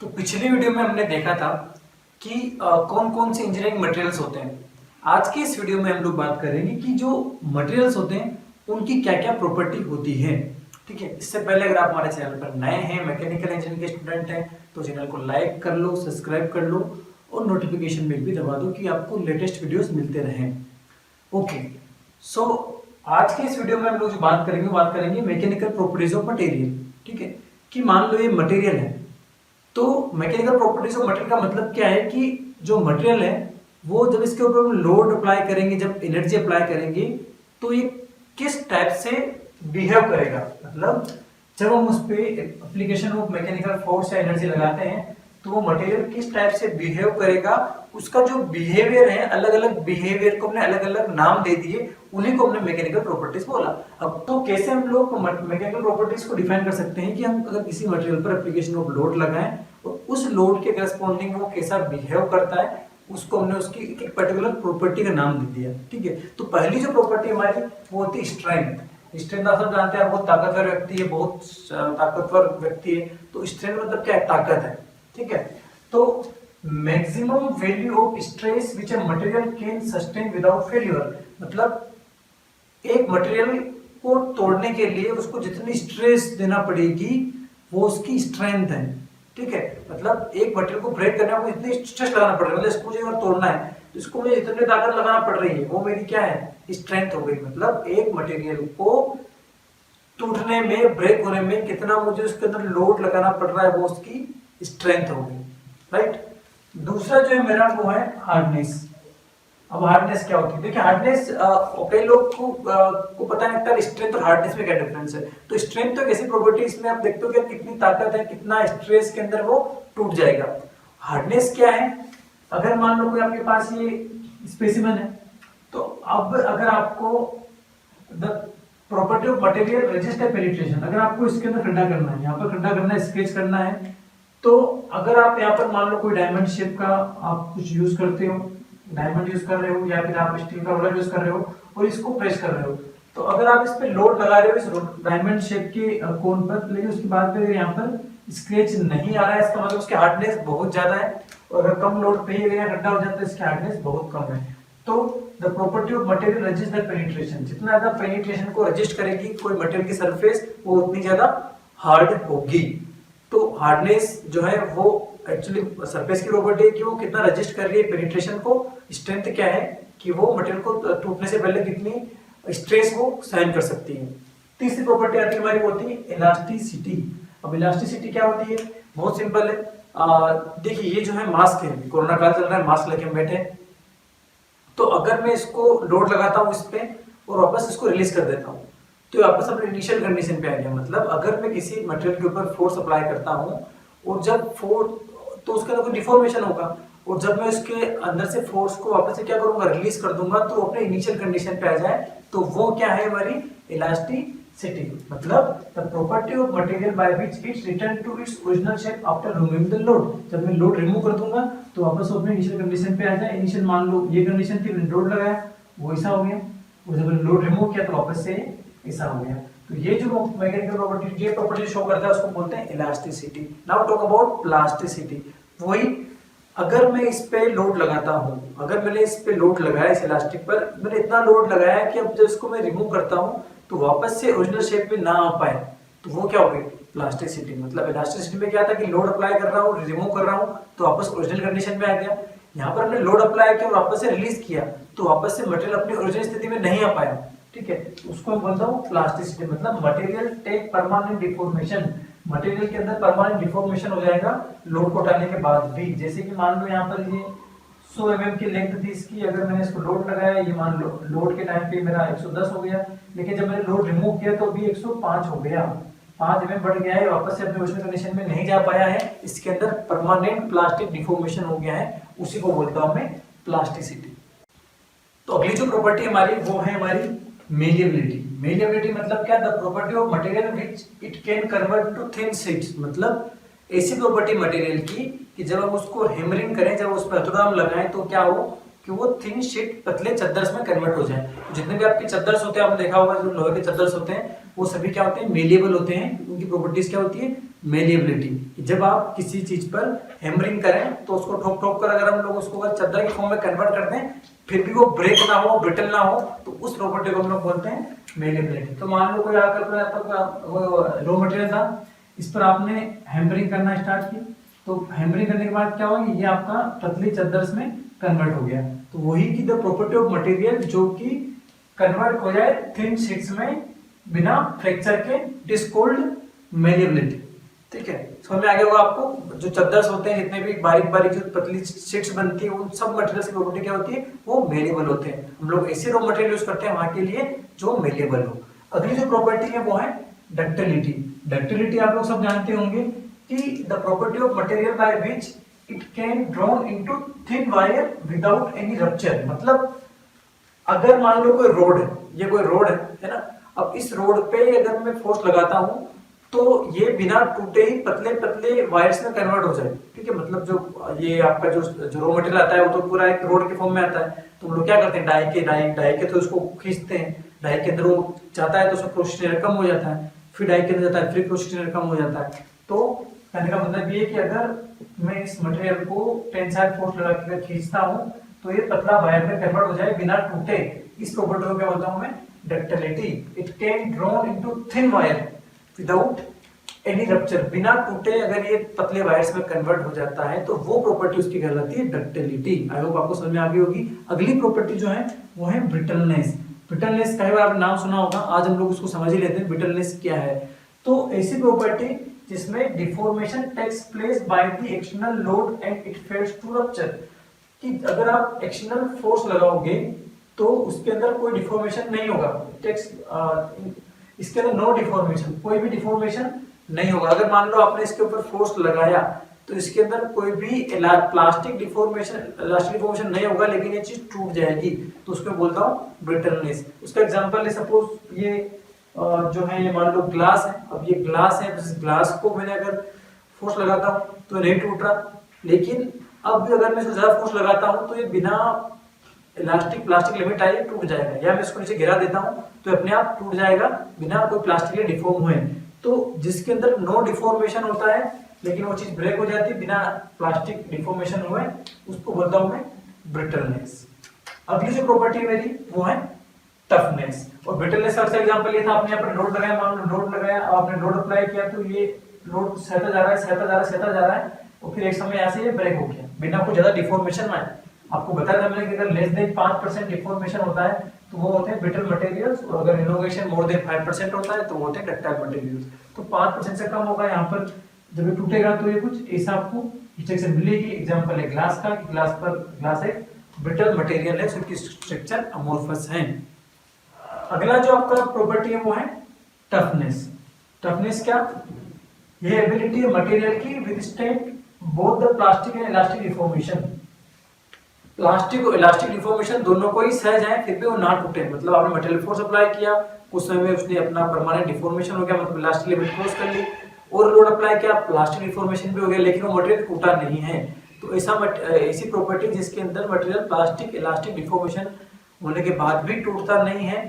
तो पिछली वीडियो में हमने देखा था कि कौन कौन से इंजीनियरिंग मटेरियल्स होते हैं। आज के इस वीडियो में हम लोग बात करेंगे कि जो मटेरियल्स होते हैं उनकी क्या क्या प्रॉपर्टी होती है। ठीक है, इससे पहले अगर आप हमारे चैनल पर नए हैं, मैकेनिकल इंजीनियरिंग के स्टूडेंट हैं, तो चैनल को लाइक कर लो, सब्सक्राइब कर लो और नोटिफिकेशन बेल भी दबा दो कि आपको लेटेस्ट वीडियोस मिलते रहें। ओके, सो आज के इस वीडियो में हम लोग जो बात करेंगे मैकेनिकल प्रॉपर्टीज ऑफ मटेरियल। ठीक है, कि मान लो ये मटेरियल है, तो मैकेनिकल प्रॉपर्टीज ऑफ मटेरियल का मतलब क्या है कि जो मटेरियल है वो जब इसके ऊपर हम लोड अप्लाई करेंगे, जब एनर्जी अप्लाई करेंगे, तो ये किस टाइप से बिहेव करेगा। मतलब जब हम उस पे एप्लीकेशन ऑफ मैकेनिकल फोर्स या एनर्जी लगाते हैं तो वो मटेरियल किस टाइप से बिहेव करेगा, उसका जो बिहेवियर है, अलग अलग बिहेवियर को हमने अलग अलग नाम दे दिए, उन्हीं को हमने मैकेनिकल प्रॉपर्टीज बोला। अब तो कैसे हम लोग मैकेनिकल प्रॉपर्टीज को डिफाइन कर सकते हैं कि हम अगर किसी मटेरियल पर एप्लीकेशन ऑफ लोड लगाएं और उस लोड के करस्पॉन्डिंग वो कैसा बिहेव करता है, उसको हमने उसकी एक पर्टिकुलर प्रॉपर्टी का नाम दे दिया। ठीक है, तो पहली जो प्रॉपर्टी हमारी वो होती है स्ट्रेंथ। स्ट्रेंथ आप सब जानते हैं, बहुत ताकतवर व्यक्ति है, बहुत ताकतवर व्यक्ति है, तो स्ट्रेंथ मतलब क्या है, ताकत है। ठीक है, तो maximum value of stress which a material can sustain without failure. मतलब एक मटेरियल को तोड़ने के लिए उसको जितनी स्ट्रेस देना पड़ेगी वो उसकी स्ट्रेंथ है। ठीक है, मतलब एक मटेरियल को ब्रेक करने में इतनी स्ट्रेस लगाना पड़ रहा है, मतलब इसको मुझे अगर तोड़ना है तो इसको मुझे इतनी ताकत लगाना पड़ रही है, वो मेरी क्या है, स्ट्रेंथ हो गई। मतलब एक मटेरियल को टूटने में, ब्रेक होने में कितना मुझे उसके अंदर लोड लगाना पड़ रहा है, वो उसकी स्ट्रेंथ हो गई। राइट, दूसरा जो है मेरा वो है हार्डनेस। अब हार्डनेस क्या होती है, देखिए हार्डनेस कई लोग को पता नहीं लगता स्ट्रेंथ और हार्डनेस में क्या डिफरेंस है। तो स्ट्रेंथ तो एक ऐसी प्रॉपर्टी, इसमें आप देखते हो कि कितनी ताकत है, कितना स्ट्रेस के अंदर वो टूट जाएगा। हार्डनेस क्या है, अगर मान लो कोई आपके पास ये स्पेसिमेन है, तो अब अगर आपको the property of material resist penetration, अगर आपको इसके अंदर खड्डा करना है, यहाँ पर खड्डा करना है, स्केच करना है, तो अगर आप यहाँ पर मान लो कोई डायमंड शेप का आप कुछ यूज करते हो, डायमंड यूज कर रहे हो या फिर आप स्टील का रोलर यूज कर रहे हो और इसको प्रेस कर रहे हो, तो अगर आप इस पे लोड लगा रहे हो इस डायमंड शेप के कोन पर, लेकिन उसके बाद अगर यहाँ पर स्क्रैच नहीं आ रहा है, इसका मतलब उसकी हार्डनेस बहुत ज्यादा है। और अगर कम लोड पे ही खड्डा हो जाता है, इसकी हार्डनेस बहुत कम है। तो the property of material resist the penetration, जितना ज्यादा पेनिट्रेशन को रेजिस्ट करेगी कोई मटेरियल की सरफेस, वो उतनी ज्यादा हार्ड होगी। तो हार्डनेस जो है वो एक्चुअली सरफेस की प्रॉपर्टी है कि वो कितना रेजिस्ट कर रही है पेनिट्रेशन को। स्ट्रेंथ क्या है कि वो मटेरियल को टूटने से पहले कितनी स्ट्रेस वो सहन कर सकती है। तीसरी प्रॉपर्टी आती है हमारी, वो होती है इलास्टिसिटी। अब इलास्टिसिटी क्या होती है, बहुत सिंपल है। देखिए ये जो है मास्क है, कोरोना काल चल रहा है, मास्क लेके हम बैठे, तो अगर मैं इसको लोड लगाता हूँ इस पे और वापस इसको रिलीज कर देता हूँ, तो वापस अपने इनिशियल कंडीशन पे आ गया। मतलब अगर मैं किसी मटेरियल के ऊपर फोर्स अप्लाई करता हूँ और जब फोर्स, तो उसके अंदर कोई डिफॉर्मेशन होगा, और जब मैं उसके अंदर से फोर्स को वापस से क्या करूंगा, रिलीज कर दूंगा, तो अपने इनिशियल कंडीशन पे आ जाए, तो वो क्या है हमारी इलास्टिसिटी। मतलब the property of material by which it return to its original shape after removing the load. जब मैं लोड रिमूव कर दूंगा तो वापस वो अपने इनिशियल कंडीशन पे आ जाए। इनिशियल मान लो ये कंडीशन थी, मैंने लोड लगाया वो ऐसा हो गया, और जब मैंने लोड रिमूव किया तो वापस से ऐसा हो गया। तो ये जो मैकेनिकल प्रॉपर्टी, ये प्रॉपर्टी शो करता है, उसको बोलते हैं elasticity. Now talk about plasticity. वही अगर मैं इस पे लोड लगाता हूं, अगर मैंने इस पे लोड लगाया, इस इलास्टिक पर मैंने इतना लोड लगाया कि अब जब इसको मैं रिमूव करता हूं तो वापस से ओरिजिनल शेप में ना आ पाए, तो वो क्या हो गई, प्लास्टिसिटी। मतलब इलास्टिसिटी में क्या था कि लोड अप्लाई कर रहा हूँ, रिमूव कर रहा हूँ, तो वापस ओरिजिनल कंडीशन में आ गया। यहाँ पर हमने लोड अप्लाई किया और वापस से रिलीज किया, तो वापस से मटेरियल अपनी ओरिजिनल स्थिति में नहीं आ पाया। ठीक है, उसको मैं बोलता हूँ प्लास्टिसिटी। मतलब material take permanent deformation, material के अंदर परमानेंट डिफॉर्मेशन हो जाएगा लोड को हटाने के बाद भी। जैसे कि मान लो यहाँ पर ये 100 mm की लेंथ थी इसकी, अगर मैंने इसको लोड लगाया, ये मान लो लोड के टाइम पे मेरा 110 हो गया, लेकिन जब मैंने लोड रिमूव किया तो भी 105 हो गया, 5 mm बढ़ गया है, वापस से अपने ओरिजिनल कंडीशन में नहीं जा पाया है, इसके अंदर परमानेंट प्लास्टिक डिफॉर्मेशन हो गया है, उसी को बोलता हूं मैं प्लास्टिसिटी। तो अगली जो प्रॉपर्टी हमारी वो है हमारी मेलिएबिलिटी। मेलिएबिलिटी मतलब क्या, the property of material which it can convert to thin sheets. मतलब ऐसी प्रॉपर्टी मटेरियल की कि जब हम उसको हैमरिंग करें, जब उस पर हथौड़ा हम लगाएं, तो क्या हो कि वो थिन शीट पतले चद्दर्स में कन्वर्ट हो जाए। जितने भी आपके चद्दर्स होते हैं, आपने देखा होगा जो लोहे के चद्दर्स होते हैं, वो सभी क्या होते हैं, मेलिएबल होते हैं। उनकी प्रॉपर्टीज क्या होती है, मेलिएबिलिटी, जब आप किसी चीज पर हैमरिंग करें तो उसको ठोक ठोक कर अगर हम लोग उसको अगर चादर के फॉर्म में कन्वर्ट करते हैं फिर भी वो ब्रेक ना हो, ब्रिटल ना हो, तो उस प्रॉपर्टी को हम लोग बोलते हैं मेलिएबिलिटी। तो मान लो कोई आकर आपका रॉ मटेरियल था, इस पर आपने हैमरिंग करना स्टार्ट की, तो हैमरिंग करने के बाद क्या होगा, ये आपका पतली चादर में कन्वर्ट हो गया। तो वही की द प्रॉपर्टी ऑफ मटेरियल जो कि कन्वर्ट हो जाए थिन शीट्स में बिना फ्रैक्चर के, इट इज कॉल्ड मेलिएबिलिटी। ठीक है, समझ में आ गया होगा आपको। जो चादर्स होते हैं, जितने भी बारीक बारीक जो पतली शीट्स बनती है, उन सब मटेरियल्स की प्रॉपर्टी क्या होती है, वो मेलिएबल होते हैं। हम लोग ऐसे रॉ मटेरियल यूज करते हैं वहां के लिए जो मेलिएबल हो। अगली जो प्रॉपर्टी है वो है डक्टिलिटी। डक्टिलिटी आप लोग सब जानते होंगे कि the property of material by which it can drawn into thin wire without any rupture. मतलब अगर मान लो कोई रोड है, ये कोई रोड है ना, अब इस रोड पे अगर मैं फोर्स लगाता हूं तो ये बिना टूटे ही पतले पतले वायर्स में कन्वर्ट हो जाए। ठीक है, मतलब जो ये आपका जो रॉ मटेरियल आता है वो तो पूरा एक रोड के फॉर्म में आता है। तो हम लोग क्या करते हैं, डाई के तो उसको खींचते हैं, डाई के अंदर वो जाता है तो उसका क्रोशेट एरिया कम हो जाता है, फिर डाई के अंदर जाता है फिर क्रोशेट एरिया कम हो जाता है। तो कहने का मतलब ये कि अगर मैं इस मटेरियल को टेंसाइल फोर्स लगा के खींचता हूँ तो ये पतला वायर में कन्वर्ट हो जाए बिना टूटे। इस प्रॉपर्टी को क्या बोलता हूँ मैं, ductility. It can drawn into thin wire without any rupture. बिना टूटे अगर ये पतले वायर्स में कन्वर्ट हो जाता है तो वो प्रॉपर्टी उसकी कहलाती है डक्टिलिटी। आई होप आपको समझ में आ गई होगी। अगली प्रॉपर्टी जो है वो है ब्रिटलनेस। ब्रिटलनेस कई बार आपने नाम सुना होगा, आज हम लोग उसको समझ ही लेते हैं ब्रिटलनेस क्या है। तो ऐसी प्रॉपर्टी जिसमें deformation takes place by the external load and it fails to rupture. कि अगर आप एक्सटर्नल फोर्स लगाओगे तो उसके अंदर कोई डिफॉर्मेशन नहीं होगा, इसके अंदर नो डिफॉर्मेशन, कोई भी डिफॉर्मेशन नहीं होगा। अगर मान लो आपने इसके ऊपर फोर्स लगाया तो इसके अंदर कोई भी प्लास्टिक डिफॉर्मेशन नहीं होगा, लेकिन ये चीज टूट जाएगी, तो उसको बोलता हूँ ब्रिटलनेस। उसका एग्जांपल है, सपोज ये जो है ये मान लो ग्लास है। अब ये ग्लास है, इस ग्लास को मैंने अगर फोर्स लगाता हूँ तो नहीं टूट रहा, लेकिन अब भी अगर मैं इसको ज्यादा फोर्स लगाता हूँ तो ये बिना प्लास्टिक लिमिट आई टूट जाएगा, या मैं इसको नीचे गिरा देता हूँ तो अपने आप टूट जाएगा बिना कोई प्लास्टिक के डिफॉर्म हुए। तो जिसके अंदर नो डिफॉर्मेशन होता है लेकिन वो चीज ब्रेक हो जाती है बिना प्लास्टिक डिफॉर्मेशन हुए, उसको बोलता हूं मैं ब्रिटलनेस। अगली जो प्रॉपर्टी है मेरी वो है टफनेस। और ब्रिटलनेस का एग्जांपल ये था, आपने यहाँ पर लोड लगाया, मान लो लोड लगाया, आपने लोड अप्लाई किया तो ये लोड सहता जा रहा है और फिर एक समय यहाँ से ये ब्रेक हो गया बिना कोई ज्यादा डिफॉर्मेशन में। आपको बताया था मैंने कि अगर लेस देन 5% डिफॉर्मेशन होता है तो वो होते हैं ब्रिटल मटेरियल्स, और अगर इनोवेशन मोर देन 5% होता है तो वो होते हैं डक्टाइल मटेरियल्स। तो 5% से कम होगा यहाँ पर, जब ये टूटेगा तो ये कुछ ऐसा आपको स्ट्रक्चर मिलेगी। एग्जांपल है ग्लास का, ग्लास एक ब्रिटल मटेरियल है, उसकी स्ट्रक्चर अमोर्फस है। अगला जो आपका प्रॉपर्टी है वो है टफनेस। टफनेस क्या, ये एबिलिटी है मटेरियल की withstand both the plastic and elastic deformation. Plastic और इलास्टिक डिफॉर्मेशन दोनों को ही सह जाए फिर भी वो ना टूटे। मतलब आपने मटेरियल फोर्स अप्लाई किया, उस समय में उसने अपना परमानेंट डिफॉर्मेशन हो गया, मतलब इलास्टिक लिमिट क्रॉस कर ली, और लोड अप्लाई किया, प्लास्टिक डिफॉर्मेशन भी हो गया, लेकिन वो मटेरियल टूटा नहीं है। तो ऐसी प्रॉपर्टी जिसके अंदर मटेरियल प्लास्टिक इलास्टिक डिफॉर्मेशन होने के बाद भी टूटता नहीं है,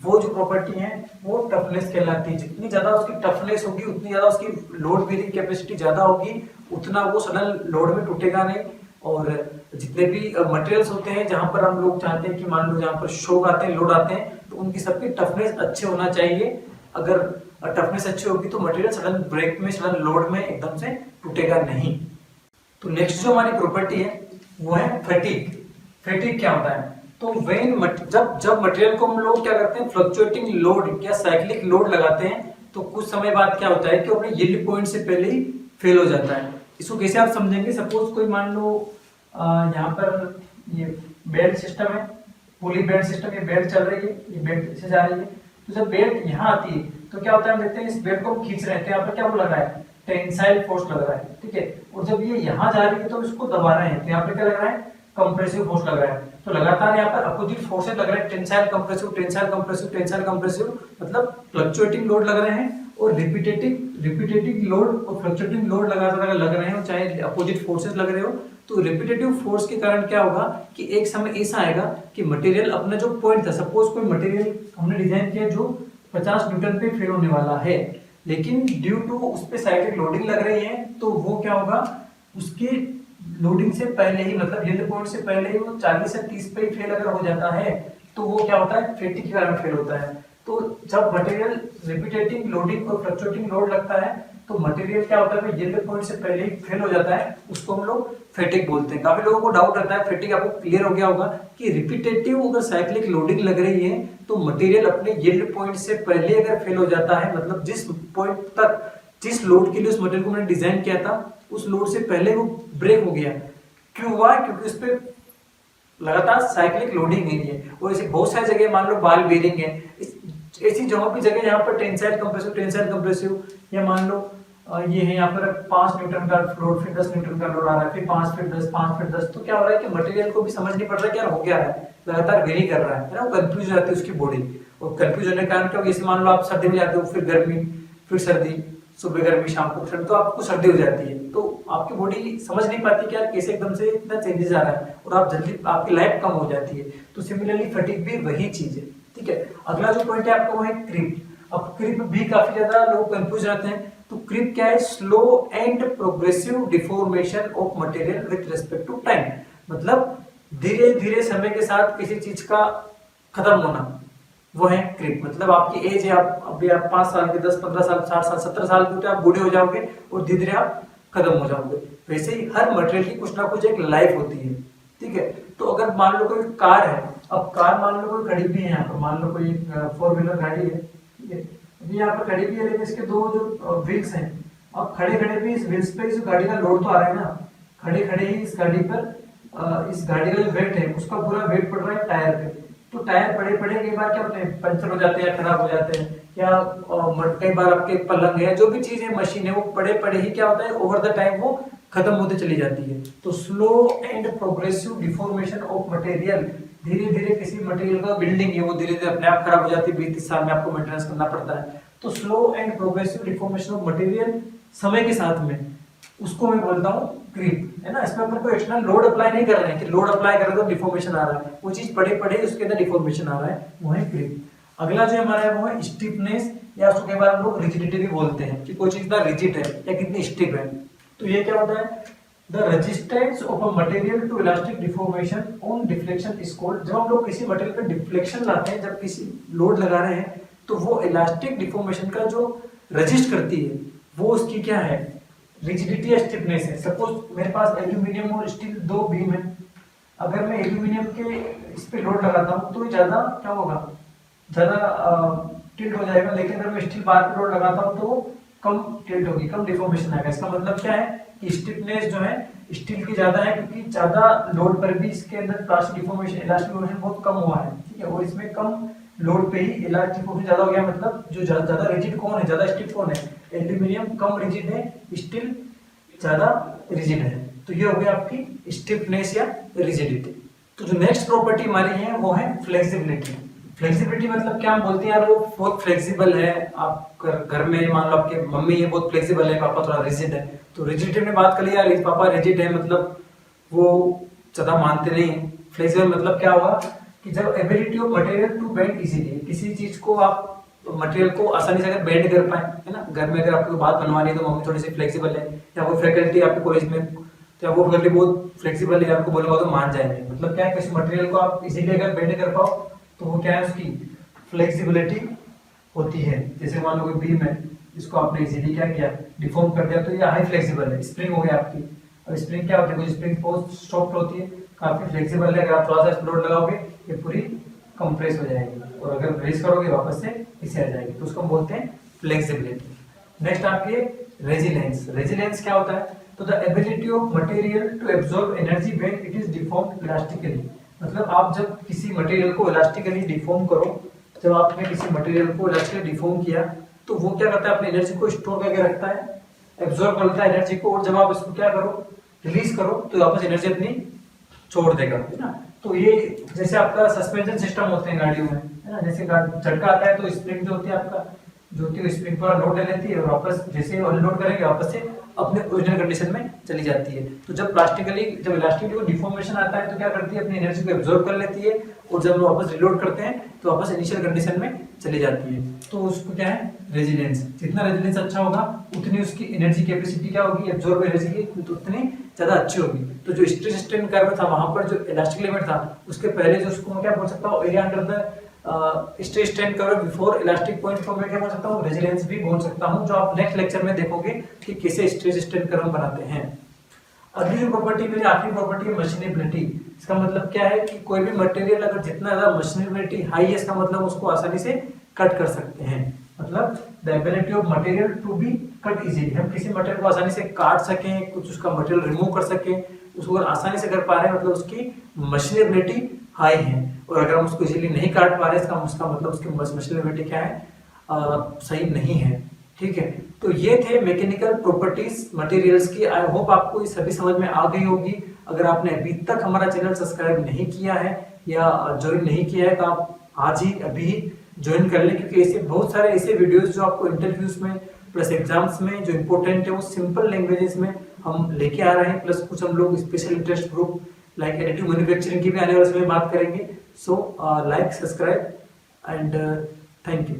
वो जो प्रॉपर्टी है वो टफनेस कहलाती है। जितनी ज्यादा उसकी टफनेस होगी उतनी ज्यादा उसकी लोड बेयरिंग कैपेसिटी ज्यादा होगी, उतना वो सडन लोड में टूटेगा नहीं। और जितने भी मटेरियल्स होते हैं जहां पर हम लोग चाहते हैं कि मान लो जहां पर शॉक आते हैं, लोड आते हैं, तो उनकी सबकी टफनेस अच्छे होना चाहिए। अगर टफनेस अच्छी होगी तो मटेरियल सडन ब्रेक में, सडन लोड में एकदम से टूटेगा नहीं। तो नेक्स्ट जो हमारी प्रॉपर्टी है वो है फैटिग। फैटिग क्या होता है, तो जब मटेरियल को हम लोग क्या करते हैं, फ्लक्चुएटिंग लोड या साइक्लिक लोड लगाते हैं, तो कुछ समय बाद क्या होता है कि अपने यील्ड पॉइंट से पहले ही फेल हो जाता है। इसको कैसे आप समझेंगे, सपोज कोई मान लो यहाँ पर ये बेल्ट सिस्टम है, पुली बेल्ट सिस्टम, ये बेल्ट चल रही है, ये बेल्ट से जा रही है, तो जब बेल्ट यहाँ आती है तो क्या होता है, हम देखते हैं इस बेल्ट को हम खींच रहे हैं तो यहाँ पर क्या वो लगा है, टेंसाइल फोर्स लग रहा है, ठीक है। और जब ये यहाँ जा रही है तो इसको दबा रहे हैं, तो यहाँ पे क्या लग रहा है, कंप्रेसिव फोर्स लग रहा है। तो लगातार यहाँ पर अपोजिट फोर्सेस लग रहे हैं, tensile compressive, tensile compressive, tensile compressive, मतलब फ्लक्चुएटिंग लोड लग रहे हैं, और रिपीटेटिव लोड और फ्लक्चुएटिंग लोड लगातार लग रहे हो, चाहे अपोजिट फोर्सेस लग रहे हो। तो रिपीटेटिव फोर्स के कारण क्या होगा कि एक समय ऐसा आएगा कि मटेरियल अपना जो पॉइंट था, सपोज कोई मटेरियल हमने डिजाइन किया जो 50 न्यूटन पे फेल होने वाला है, लेकिन ड्यू टू उस पे साइक्लिक लोडिंग लग रही है तो वो क्या होगा, उसके लोडिंग से पहले ही मतलब यील्ड पॉइंट से पहले ही वो 40 से 30 पे ही फेल अगर हो जाता है तो वो क्या होता है, फैटिग के कारण फेल होता है। तो जब मटेरियल रिपीटेटिंग लोडिंग और फ्लक्चुएटिंग लोड लगता है तो मटेरियल क्या होता है, यील्ड पॉइंट से पहले ही फेल हो जाता है, उसको हम लोग फैटिग बोलते हैं। काफी लोगों को डाउट रहता है, फैटिग आपको क्लियर हो गया होगा कि रिपीटेटिव अगर साइक्लिक लोडिंग लग रही है तो मटेरियल अपने यील्ड पॉइंट से पहले अगर फेल हो जाता है, मतलब जिस पॉइंट तक जिस लोड के लिए उस मटेरियल को मैंने डिजाइन किया था उस लोड से पहले वो ब्रेक हो गया। क्यों हुआ, क्योंकि उस पर लगातार साइक्लिक लोडिंग है। और ऐसी बहुत सारी जगह, मान लो बाल बेरिंग है, ऐसी जगहों पे जगह यहाँ पर टेंसाइल कंप्रेसिव या मान लो ये है यहाँ पर 5 न्यूटन का लोड, फिर 10 न्यूटन का लोड आ रहा है, फिर 5 फिर 10 5 फिर 10, तो क्या हो रहा है कि मटेरियल को भी समझ नहीं पड़ रहा है क्या हो गया है, लगातार वेरी कर रहा है ना, वो कंफ्यूज हो जाती है उसकी बॉडी। और कंफ्यूज होने के कारण क्या, जैसे मान लो आप सर्दी में जाते हो, फिर गर्मी, फिर सर्दी, सुबह गर्मी शाम को ठंड, तो आपको सर्दी हो जाती है, तो आपकी बॉडी समझ नहीं पाती कि यार कैसे एकदम से इतना चेंजेस आ रहा है, और आप जल्दी आपकी लाइफ कम हो जाती है। तो सिमिलरली फटीग भी वही चीज है, ठीक है। अगला जो पॉइंट है आपका वो है क्रीप। अब क्रीप भी काफी ज्यादा लोग कंफ्यूज रहते हैं। तो क्रीप क्या है, slow and progressive deformation of material with respect to time, मतलब धीरे धीरे समय के साथ किसी चीज का खत्म होना, वो है क्रीप। मतलब आपकी एज है, आप अभी आप 5 साल के, 10 15 साल, 60 साल, 70 साल के, आप बूढ़े हो जाओगे और धीरे धीरे आप खत्म हो जाओगे। वैसे ही हर मटेरियल की कुछ ना कुछ एक लाइफ होती है, ठीक है। तो अगर मान लो कोई कार है, अब कार मान लो कोई खड़ी भी है यहाँ पर, मान लो कोई 4 व्हीलर गाड़ी है, ठीक है, अभी यहाँ पर खड़ी भी है, लेकिन इसके दो जो व्हील्स हैं, अब खड़े खड़े भी इस व्हील्स पे इस गाड़ी का लोड तो आ रहा है ना, खड़े खड़े ही इस गाड़ी पर इस गाड़ी का जो वेट है उसका पूरा वेट पड़ रहा है टायर पे। तो टायर पड़े पड़े कई बार क्या होते हैं, पंचर हो जाते हैं, खराब हो जाते हैं, या कई बार आपके पलंग है, जो भी चीज है, मशीन है, वो पड़े पड़े ही क्या होता है, ओवर द टाइम वो खत्म होते चली जाती है। तो slow and progressive deformation of material, धीरे धीरे किसी मटेरियल का बिल्डिंग है वो धीरे धीरे अपने आप खराब हो जाती है, 20-30 साल में आपको मेंटेनेंस करना पड़ता है। तो slow and progressive deformation of material समय के साथ में, उसको मैं बोलता हूँ क्रीप, है ना। इसमें अपन कोई एक्सटर्नल लोड अप्लाई नहीं कर रहे हैं कि लोड अप्लाई कर रहे तो डिफॉर्मेशन आ रहा है, वो चीज पड़े पड़े उसके अंदर डिफॉर्मेशन आ रहा है, वो है क्रीप। अगला जो हमारा है वो है स्टिफनेस, या उसको कई बार हम लोग रिजिडिटी भी बोलते हैं कि कोई चीज ना रिजिड है या कितनी स्टिफ है। तो ये क्या होता है, the resistance of a material to elastic deformation on deflection is called. जब हम लोग किसी मटेरियल पे डिफ्लेक्शन लाते हैं, जब किसी लोड लगा रहे हैं, तो वो इलास्टिक डिफॉर्मेशन का जो रजिस्ट करती है वो उसकी क्या है, रिजिडिटी या स्टिफनेस है। सपोज मेरे पास एल्यूमिनियम और स्टील दो बीम है, अगर मैं एल्यूमिनियम के इस पे लोड लगाता हूँ तो ज्यादा क्या होगा, ज्यादा टिल्ट हो जाएगा, लेकिन अगर मैं स्टील बार पे लोड लगाता हूँ तो कम टिल्ट होगी, कम डिफॉर्मेशन आएगा। इसका मतलब क्या है कि स्टिफनेस जो है स्टील की ज्यादा है, क्योंकि ज्यादा लोड पर भी इसके अंदर प्लास्टिक डिफॉर्मेशन, इलास्टिक डिफॉर्मेशन बहुत कम हुआ है, ठीक है। और इसमें कम लोड पे ही इलास्टिक डिफॉर्मेशन ज्यादा हो गया, मतलब जो ज्यादा रिजिड कौन है, ज्यादा स्टिफ कौन है, एल्यूमिनियम कम रिजिड है, स्टील ज्यादा रिजिड है। तो ये हो गया आपकी स्टिफनेस या रिजिडिटी। तो जो नेक्स्ट प्रॉपर्टी हमारी है वो है फ्लेक्सिबिलिटी। फ्लेक्सिबिलिटी मतलब क्या, हम बोलते हैं यार वो बहुत फ्लेक्सिबल है। आप घर में मान लो आपके मम्मी है बहुत फ्लेक्सिबल है, पापा थोड़ा रिजिड है, तो रिजिडिटी में बात कर लिया, पापा रिजिड है मतलब वो ज्यादा मानते नहीं है। फ्लेक्सिबल मतलब क्या हुआ कि जब ability of material to bend easily, किसी चीज को आप मटेरियल को आसानी से अगर बेंड कर पाए, है ना। घर में अगर आपको बात बनवानी है तो मम्मी थोड़ी सी फ्लेक्सिबल है, या वो फैकल्टी आपके कॉलेज में, तो वो फैकल्टी बहुत फ्लेक्सिबल है, आपको बोलेगा तो मान जाएंगे। मतलब क्या है, किसी मटेरियल को आप इजीली अगर बेंड कर पाओ तो वो क्या है, उसकी फ्लेक्सिबिलिटी होती है। जैसे मान लो कोई बीम है, इसको आपने इजीली क्या किया, डिफॉर्म कर दिया, तो ये हाई फ्लेक्सिबल है। स्प्रिंग हो गया आपकी, और स्प्रिंग क्या होती है, स्प्रिंग बहुत सॉफ्ट होती है, काफी फ्लेक्सिबल है, अगर आप थोड़ा सा लोड लगाओगे ये पूरी कंप्रेस हो जाएगी, और अगर रिलीज करोगे वापस से इसे आ जाएगी, तो उसको हम बोलते हैं फ्लेक्सिबिलिटी। नेक्स्ट आपकी रेजिलेंस। रेजिलेंस क्या होता है, तो the ability of material to absorb energy when it is deformed elastically. मतलब आप जब किसी मटेरियल को इलास्टिकली डिफॉर्म करो, जब आपने किसी मटेरियल को इलास्टिकली डिफॉर्म किया तो वो क्या करता है, अपनी एनर्जी को स्टोर करके रखता है, एब्सॉर्ब करता है एनर्जी को, और जब आप इसको क्या करो, रिलीज करो, तो वापस एनर्जी अपनी छोड़ देगा, है ना। तो ये जैसे आपका सस्पेंशन सिस्टम होते हैं गाड़ियों में, है ना, जैसे झटका आता है तो स्प्रिंग जो होती है आपका, जो होती है स्प्रिंग पर लोड ले लेती है, और वापस जैसे अनलोड करेंगे वापस से अपने ओरिजिनल कंडीशन में चली जाती है। तो जब जब इलास्टिकली को डिफॉर्मेशन आता है तो क्या करती है, अपनी एनर्जी को एब्जॉर्ब कर लेती है, और जब वापस रिलोड करते हैं तो वापस इनिशियल कंडीशन में चली जाती है। तो उसको क्या है, रेजिलियंस। जितना रेजिलियंस अच्छा होगा उतनी उसकी एनर्जी कैपेसिटी क्या होगी, एब्जॉर्ब एनर्जी की तो उतनी ज्यादा अच्छी होगी। तो जो स्ट्रेस स्ट्रेन कर्व था वहां पर जो इलास्टिक लिमिट था उसके पहले जो उसको मैं क्या बोल सकता हूँ, area under the stress strain curve before elastic point को मैं क्या बोल सकता हूँ, रेजिलियंस भी बोल सकता हूँ, जो आप नेक्स्ट लेक्चर में देखोगे कि कैसे स्ट्रेस स्ट्रेन कर्व बनाते हैं। अगली जो प्रॉपर्टी, मेरी आखिरी प्रॉपर्टी है मशीनेबिलिटी। इसका मतलब क्या है कि कोई भी मटेरियल अगर जितना ज्यादा मशीनेबिलिटी हाई है, इसका मतलब उसको आसानी से कट कर सकते हैं। मतलब the ability of material to be cut easily, हम किसी मटेरियल को आसानी से काट सकें, कुछ उसका मटेरियल रिमूव कर सकें, उसको अगर आसानी से कर पा रहे हैं मतलब उसकी मशीनेबिलिटी हाई है। और अगर हम उसको इजीली नहीं काट पा रहे हैं, इसका मतलब उसकी मशीनेबिलिटी क्या है, सही नहीं है। ठीक है, तो ये थे मैकेनिकल प्रॉपर्टीज मटेरियल्स की। आई होप आपको ये सभी समझ में आ गई होगी। अगर आपने अभी तक हमारा चैनल सब्सक्राइब नहीं किया है या ज्वाइन नहीं किया है तो आप आज ही अभी ज्वाइन कर लें, क्योंकि ऐसे बहुत सारे ऐसे वीडियोस जो आपको इंटरव्यूज में प्लस एग्जाम्स में जो इंपॉर्टेंट है वो सिंपल लैंग्वेजेस में हम लेके आ रहे हैं। प्लस कुछ हम लोग special interest group like additive manufacturing की भी आने वाले समय बात करेंगे। So like, subscribe and thank you.